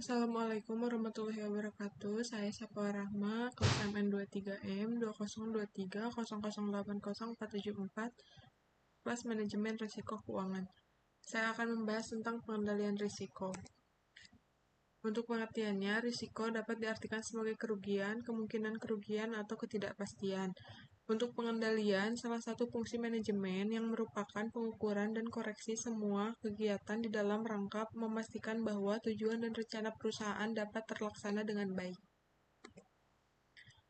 Assalamualaikum warahmatullahi wabarakatuh. Saya Safa Rahma, kelas MN23M 202300804744, kelas Manajemen Risiko Keuangan. Saya akan membahas tentang pengendalian risiko. Untuk pengertiannya, risiko dapat diartikan sebagai kerugian, kemungkinan kerugian, atau ketidakpastian. Untuk pengendalian, salah satu fungsi manajemen yang merupakan pengukuran dan koreksi semua kegiatan di dalam rangka memastikan bahwa tujuan dan rencana perusahaan dapat terlaksana dengan baik.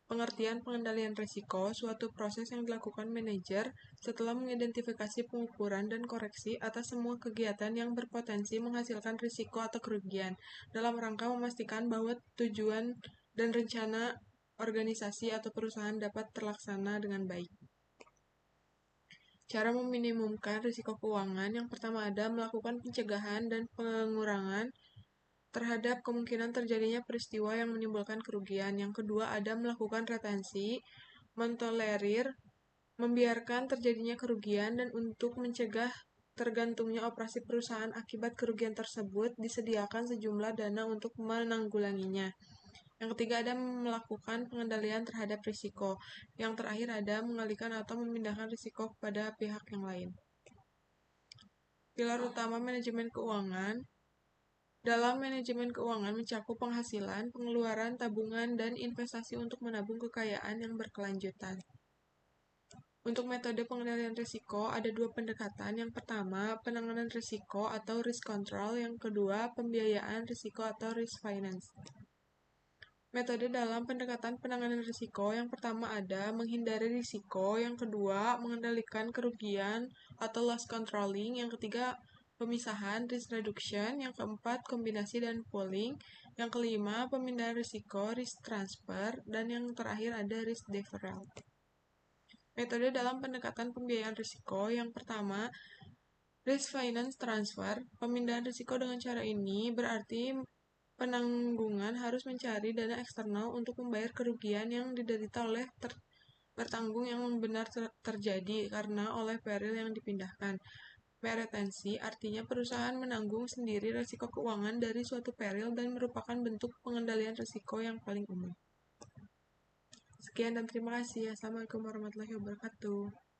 Pengertian pengendalian risiko, suatu proses yang dilakukan manajer setelah mengidentifikasi pengukuran dan koreksi atas semua kegiatan yang berpotensi menghasilkan risiko atau kerugian, dalam rangka memastikan bahwa tujuan dan rencana organisasi atau perusahaan dapat terlaksana dengan baik. Cara meminimumkan risiko keuangan, yang pertama ada melakukan pencegahan dan pengurangan terhadap kemungkinan terjadinya peristiwa yang menimbulkan kerugian. Yang kedua ada melakukan retensi, mentolerir, membiarkan terjadinya kerugian, dan untuk mencegah tergantungnya operasi perusahaan akibat kerugian tersebut, disediakan sejumlah dana untuk menanggulanginya. Yang ketiga ada melakukan pengendalian terhadap risiko. Yang terakhir ada mengalihkan atau memindahkan risiko kepada pihak yang lain. Pilar utama manajemen keuangan. Dalam manajemen keuangan mencakup penghasilan, pengeluaran, tabungan, dan investasi untuk menabung kekayaan yang berkelanjutan. Untuk metode pengendalian risiko, ada dua pendekatan. Yang pertama, penanganan risiko atau risk control. Yang kedua, pembiayaan risiko atau risk finance. Metode dalam pendekatan penanganan risiko, yang pertama ada menghindari risiko, yang kedua mengendalikan kerugian atau loss controlling, yang ketiga pemisahan risk reduction, yang keempat kombinasi dan pooling, yang kelima pemindahan risiko risk transfer, dan yang terakhir ada risk deferral. Metode dalam pendekatan pembiayaan risiko, yang pertama risk finance transfer. Pemindahan risiko dengan cara ini berarti penanggungan harus mencari dana eksternal untuk membayar kerugian yang diderita oleh bertanggung yang benar terjadi karena oleh peril yang dipindahkan. Retensi artinya perusahaan menanggung sendiri risiko keuangan dari suatu peril dan merupakan bentuk pengendalian risiko yang paling umum. Sekian dan terima kasih. Assalamualaikum warahmatullahi wabarakatuh.